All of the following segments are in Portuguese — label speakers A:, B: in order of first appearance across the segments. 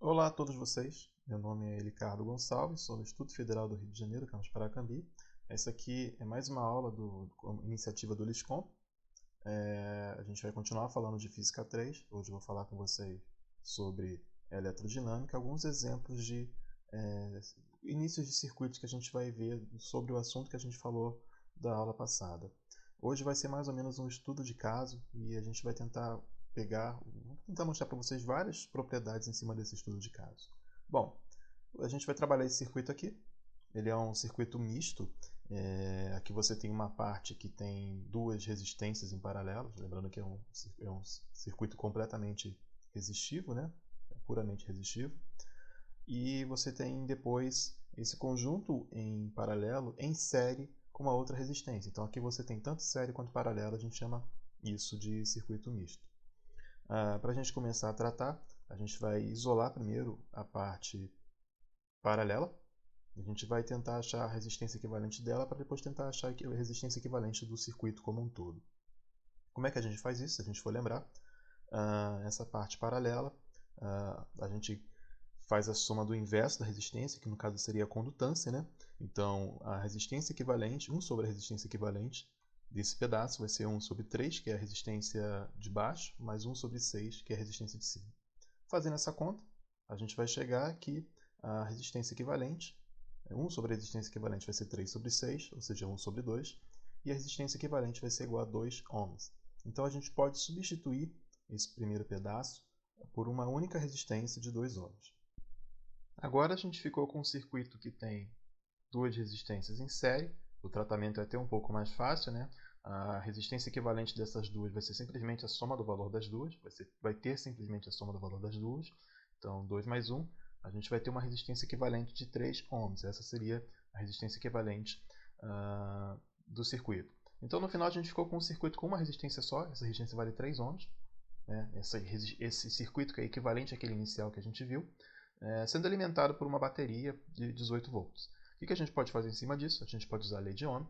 A: Olá a todos vocês, meu nome é Ricardo Gonçalves, sou do Instituto Federal do Rio de Janeiro, campus Paracambi. Essa aqui é mais uma aula da iniciativa do LISCOM. A gente vai continuar falando de Física 3, hoje eu vou falar com vocês sobre eletrodinâmica, alguns exemplos de é, inícios de circuitos que a gente vai ver sobre o assunto que a gente falou da aula passada. Hoje vai ser mais ou menos um estudo de caso e a gente vai vou tentar mostrar para vocês várias propriedades em cima desse estudo de caso. Bom, a gente vai trabalhar esse circuito aqui. Ele é um circuito misto. Aqui você tem uma parte que tem duas resistências em paralelo. Lembrando que é um circuito completamente resistivo, né? É puramente resistivo. E você tem depois esse conjunto em paralelo em série com uma outra resistência. Então aqui você tem tanto série quanto paralelo, a gente chama isso de circuito misto. Para a gente começar a tratar, a gente vai isolar primeiro a parte paralela. A gente vai tentar achar a resistência equivalente dela para depois tentar achar a resistência equivalente do circuito como um todo. Como é que a gente faz isso? Se a gente for lembrar, essa parte paralela, a gente faz a soma do inverso da resistência, que no caso seria a condutância, né? Então, a resistência equivalente, 1 sobre a resistência equivalente desse pedaço vai ser 1 sobre 3, que é a resistência de baixo, mais 1 sobre 6, que é a resistência de cima. Fazendo essa conta, a gente vai chegar que a resistência equivalente, 1 sobre a resistência equivalente vai ser 3 sobre 6, ou seja, 1 sobre 2, e a resistência equivalente vai ser igual a 2 ohms. Então a gente pode substituir esse primeiro pedaço por uma única resistência de 2 ohms. Agora a gente ficou com um circuito que tem duas resistências em série. O tratamento é até um pouco mais fácil, né? A resistência equivalente dessas duas vai ser simplesmente a soma do valor das duas. Vai ter simplesmente a soma do valor das duas. Então, 2 mais 1, a gente vai ter uma resistência equivalente de 3 ohms. Essa seria a resistência equivalente do circuito. Então, no final, a gente ficou com um circuito com uma resistência só. Essa resistência vale 3 ohms. Né? Esse circuito que é equivalente àquele inicial que a gente viu, sendo alimentado por uma bateria de 18 volts. O que a gente pode fazer em cima disso? A gente pode usar a lei de Ohm,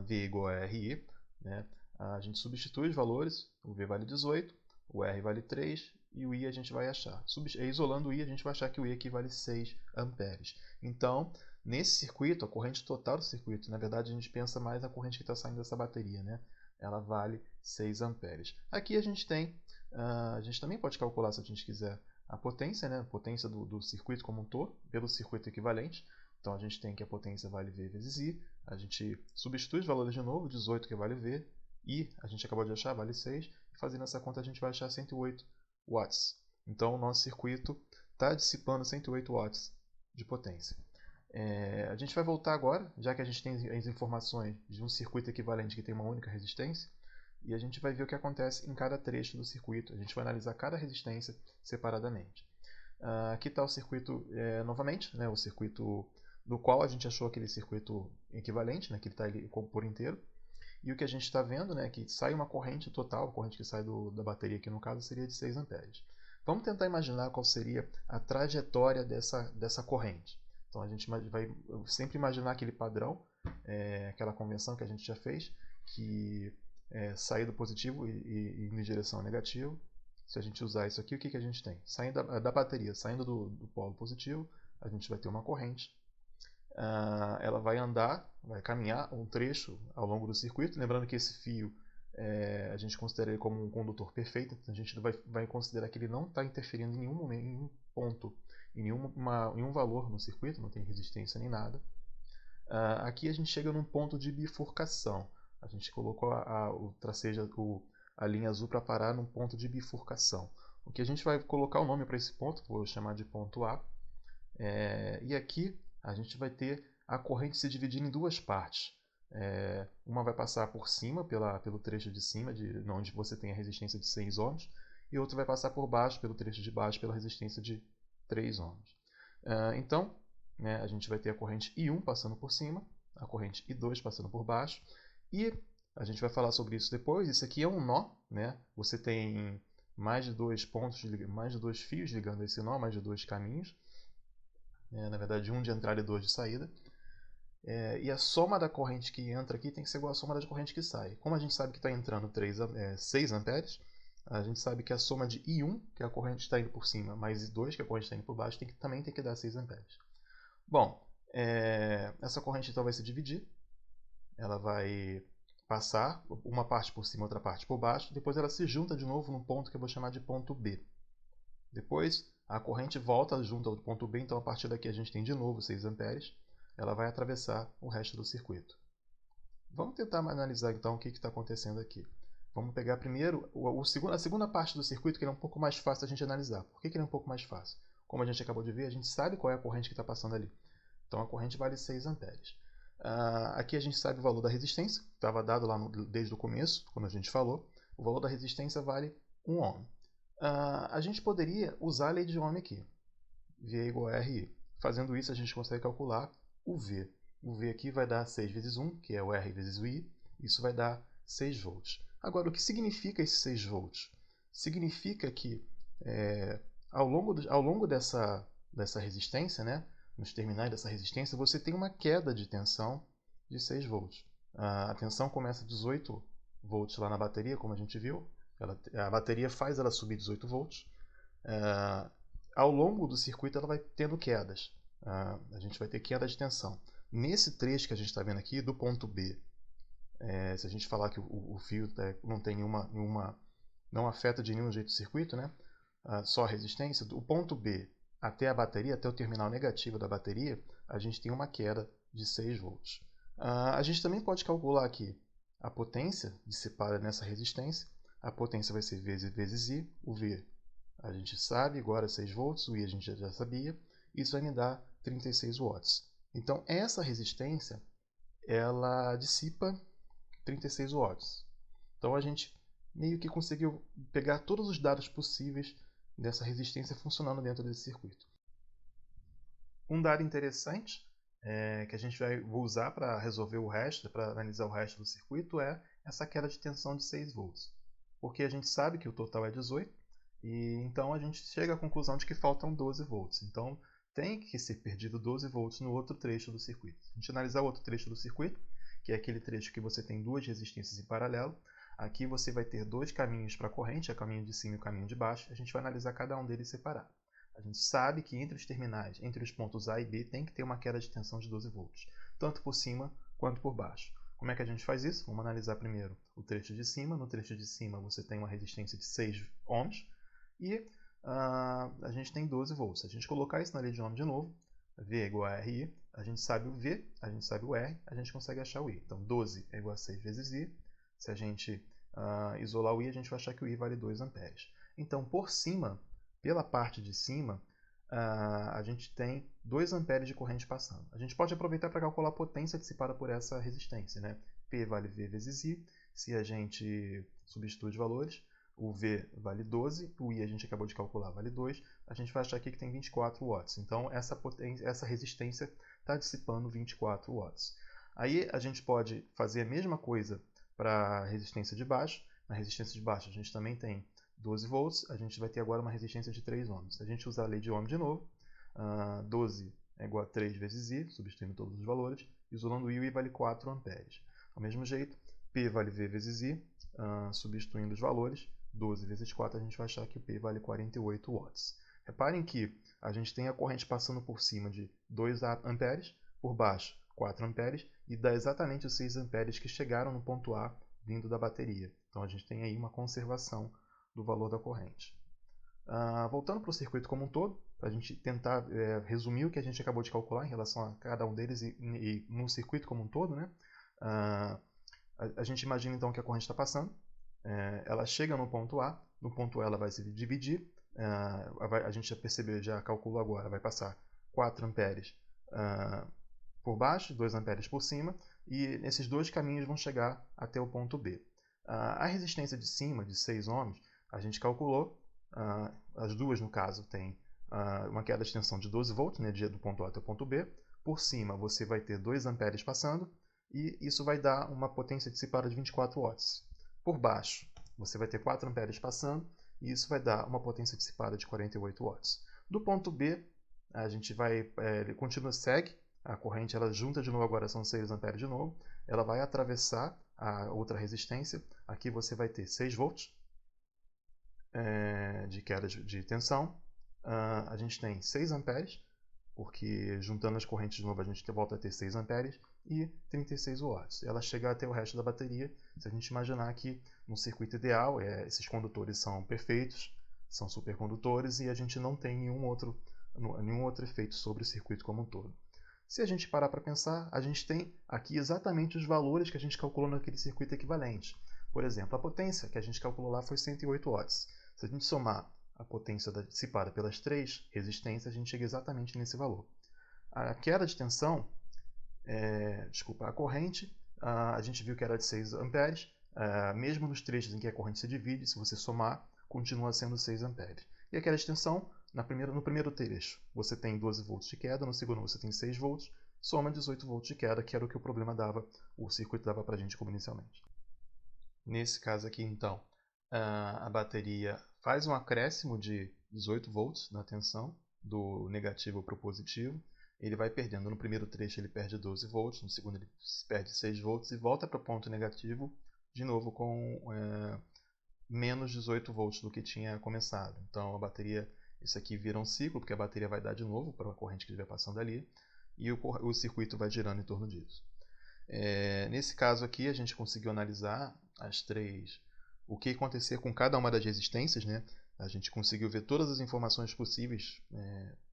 A: V igual a RI. Né? A gente substitui os valores, o V vale 18, o R vale 3 e o I a gente vai achar. Isolando o I, a gente vai achar que o I equivale a 6 amperes. Então, nesse circuito, a corrente total do circuito, na verdade a gente pensa mais na corrente que está saindo dessa bateria, né? Ela vale 6 amperes. Aqui a gente tem, a gente também pode calcular, se a gente quiser, a potência, né? A potência do circuito como um todo, pelo circuito equivalente. Então a gente tem que a potência vale V vezes I. A gente substitui os valores de novo, 18 que vale V, I a gente acabou de achar, vale 6. E fazendo essa conta a gente vai achar 108 watts. Então o nosso circuito está dissipando 108 watts de potência. A gente vai voltar agora, já que a gente tem as informações de um circuito equivalente que tem uma única resistência, e a gente vai ver o que acontece em cada trecho do circuito. A gente vai analisar cada resistência separadamente. Aqui está o circuito novamente, né, o circuito do qual a gente achou aquele circuito equivalente, né, que ele está ali por inteiro. E o que a gente está vendo, né, é que sai uma corrente total, a corrente que sai da bateria aqui no caso seria de 6 amperes. Vamos tentar imaginar qual seria a trajetória dessa corrente. Então a gente vai sempre imaginar aquele padrão, aquela convenção que a gente já fez, que sair do positivo e ir em direção negativa. Se a gente usar isso aqui, o que a gente tem? Saindo da bateria, saindo do polo positivo, a gente vai ter uma corrente. Ela vai andar, vai caminhar um trecho ao longo do circuito. Lembrando que esse fio a gente considera ele como um condutor perfeito. Então a gente vai considerar que ele não está interferindo em nenhum momento, em nenhum ponto, em nenhum valor no circuito, não tem resistência nem nada. Aqui a gente chega num ponto de bifurcação. A gente colocou o tracejo, a linha azul para parar num ponto de bifurcação. O que a gente vai colocar o nome para esse ponto, vou chamar de ponto A. E aqui a gente vai ter a corrente se dividindo em duas partes. Uma vai passar por cima, pelo trecho de cima, onde você tem a resistência de 6 ohms, e outra vai passar por baixo, pelo trecho de baixo, pela resistência de 3 ohms. Então, né, a gente vai ter a corrente I1 passando por cima, a corrente I2 passando por baixo, e a gente vai falar sobre isso depois. Isso aqui é um nó, né? Você tem mais de dois pontos, mais de dois fios ligando esse nó, mais de dois caminhos. Na verdade, um de entrada e dois de saída. E a soma da corrente que entra aqui tem que ser igual à soma da corrente que sai. Como a gente sabe que está entrando 6 amperes, a gente sabe que a soma de I1, que é a corrente está indo por cima, mais I2, que é a corrente está indo por baixo, também tem que dar 6 amperes. Bom, essa corrente então vai se dividir. Ela vai passar uma parte por cima, outra parte por baixo. Depois ela se junta de novo num ponto que eu vou chamar de ponto B. Depois a corrente volta junto ao ponto B, então a partir daqui a gente tem de novo 6 amperes. Ela vai atravessar o resto do circuito. Vamos tentar analisar então o que está acontecendo aqui. Vamos pegar primeiro a segunda parte do circuito, que é um pouco mais fácil a gente analisar. Por que ele é um pouco mais fácil? Como a gente acabou de ver, a gente sabe qual é a corrente que está passando ali. Então a corrente vale 6 amperes. Aqui a gente sabe o valor da resistência, estava dado lá desde o começo, quando a gente falou. O valor da resistência vale 1 ohm. A gente poderia usar a lei de Ohm aqui. V é igual a RI. Fazendo isso, a gente consegue calcular o V. O V aqui vai dar 6 vezes 1, que é o R vezes o I. Isso vai dar 6 volts. Agora, o que significa esses 6 volts? Significa que ao longo dessa resistência, né, nos terminais dessa resistência, você tem uma queda de tensão de 6 volts. A tensão começa a 18 volts lá na bateria, como a gente viu. A bateria faz ela subir 18 volts. Ao longo do circuito ela vai tendo quedas. A gente vai ter queda de tensão. Nesse trecho que a gente está vendo aqui, do ponto B, se a gente falar que o fio não tem não afeta de nenhum jeito o circuito, né? Só a resistência, do ponto B até a bateria, até o terminal negativo da bateria, a gente tem uma queda de 6 volts. A gente também pode calcular aqui a potência dissipada nessa resistência. A potência vai ser V vezes I, o V a gente sabe, agora 6 volts, o I a gente já sabia, isso vai me dar 36 watts. Então essa resistência, ela dissipa 36 watts. Então a gente meio que conseguiu pegar todos os dados possíveis dessa resistência funcionando dentro desse circuito. Um dado interessante que a gente vai usar para resolver o resto, para analisar o resto do circuito, é essa queda de tensão de 6 volts. Porque a gente sabe que o total é 18, e então a gente chega à conclusão de que faltam 12 volts. Então tem que ser perdido 12 volts no outro trecho do circuito. Se a gente analisar o outro trecho do circuito, que é aquele trecho que você tem duas resistências em paralelo, aqui você vai ter dois caminhos para a corrente, o caminho de cima e o caminho de baixo. A gente vai analisar cada um deles separado. A gente sabe que entre os terminais, entre os pontos A e B, tem que ter uma queda de tensão de 12 volts, tanto por cima quanto por baixo. Como é que a gente faz isso? Vamos analisar primeiro o trecho de cima. No trecho de cima você tem uma resistência de 6 ohms e a gente tem 12 volts. Se a gente colocar isso na lei de Ohm de novo, V é igual a RI, a gente sabe o V, a gente sabe o R, a gente consegue achar o I. Então 12 é igual a 6 vezes I. Se a gente isolar o I, a gente vai achar que o I vale 2 amperes. Então por cima, pela parte de cima, a gente tem 2 amperes de corrente passando. A gente pode aproveitar para calcular a potência dissipada por essa resistência, né? P vale V vezes I. Se a gente substitui os valores, o V vale 12, o I a gente acabou de calcular, vale 2. A gente vai achar aqui que tem 24 watts. Então essa resistência está dissipando 24 watts. Aí a gente pode fazer a mesma coisa para a resistência de baixo. Na resistência de baixo a gente também tem 12 volts, a gente vai ter agora uma resistência de 3 ohms. Se a gente usar a lei de Ohm de novo, 12 é igual a 3 vezes I, substituindo todos os valores, isolando o I vale 4 amperes. Do mesmo jeito, P vale V vezes I, substituindo os valores, 12 vezes 4, a gente vai achar que o P vale 48 watts. Reparem que a gente tem a corrente passando por cima de 2 amperes, por baixo 4 amperes, e dá exatamente os 6 amperes que chegaram no ponto A vindo da bateria. Então a gente tem aí uma conservação do valor da corrente. Voltando para o circuito como um todo, para a gente tentar resumir o que a gente acabou de calcular em relação a cada um deles e no circuito como um todo, né? A gente imagina então que a corrente está passando, ela chega no ponto A, no ponto A ela vai se dividir, a gente já percebeu, já calculou agora, vai passar 4 amperes por baixo, 2 amperes por cima, e esses dois caminhos vão chegar até o ponto B. A resistência de cima, de 6 ohms, a gente calculou, as duas no caso tem uma queda de tensão de 12 volts, né, do ponto A até o ponto B. Por cima você vai ter 2 amperes passando e isso vai dar uma potência dissipada de 24 watts. Por baixo você vai ter 4 amperes passando e isso vai dar uma potência dissipada de 48 watts. Do ponto B a gente vai, ele continua, segue, a corrente ela junta de novo, agora são 6 amperes de novo, ela vai atravessar a outra resistência, aqui você vai ter 6 volts, de queda de tensão. A gente tem 6 amperes, porque juntando as correntes de novo a gente volta a ter 6 amperes, e 36 watts. Ela chega até o resto da bateria, se a gente imaginar que no circuito ideal, esses condutores são perfeitos, são supercondutores, e a gente não tem nenhum outro efeito sobre o circuito como um todo. Se a gente parar para pensar, a gente tem aqui exatamente os valores que a gente calculou naquele circuito equivalente. Por exemplo, a potência que a gente calculou lá foi 108 watts. Se a gente somar a potência dissipada pelas 3 resistências, a gente chega exatamente nesse valor. A queda de tensão, a corrente, a gente viu que era de 6 amperes, mesmo nos trechos em que a corrente se divide, se você somar, continua sendo 6 amperes. E a queda de tensão, no primeiro trecho, você tem 12 volts de queda, no segundo você tem 6 volts, soma 18 volts de queda, que era o que o circuito dava para a gente como inicialmente. Nesse caso aqui, então, a bateria faz um acréscimo de 18 volts na tensão, do negativo para o positivo. Ele vai perdendo. No primeiro trecho ele perde 12 volts, no segundo ele perde 6 volts e volta para o ponto negativo, de novo com menos 18 volts do que tinha começado. Então a bateria, isso aqui vira um ciclo, porque a bateria vai dar de novo para a corrente que estiver passando ali, e o circuito vai girando em torno disso. Nesse caso aqui a gente conseguiu analisar o que acontecia com cada uma das resistências, né? A gente conseguiu ver todas as informações possíveis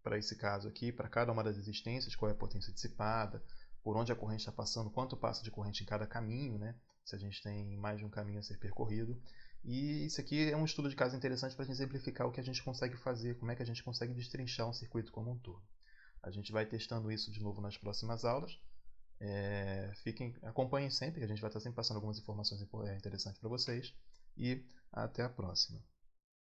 A: para esse caso aqui, para cada uma das resistências, qual é a potência dissipada, por onde a corrente está passando, quanto passa de corrente em cada caminho, né? Se a gente tem mais de um caminho a ser percorrido. E isso aqui é um estudo de caso interessante para exemplificar o que a gente consegue fazer, como é que a gente consegue destrinchar um circuito como um todo. A gente vai testando isso de novo nas próximas aulas. Acompanhem sempre, que a gente vai estar sempre passando algumas informações interessantes para vocês. E até a próxima.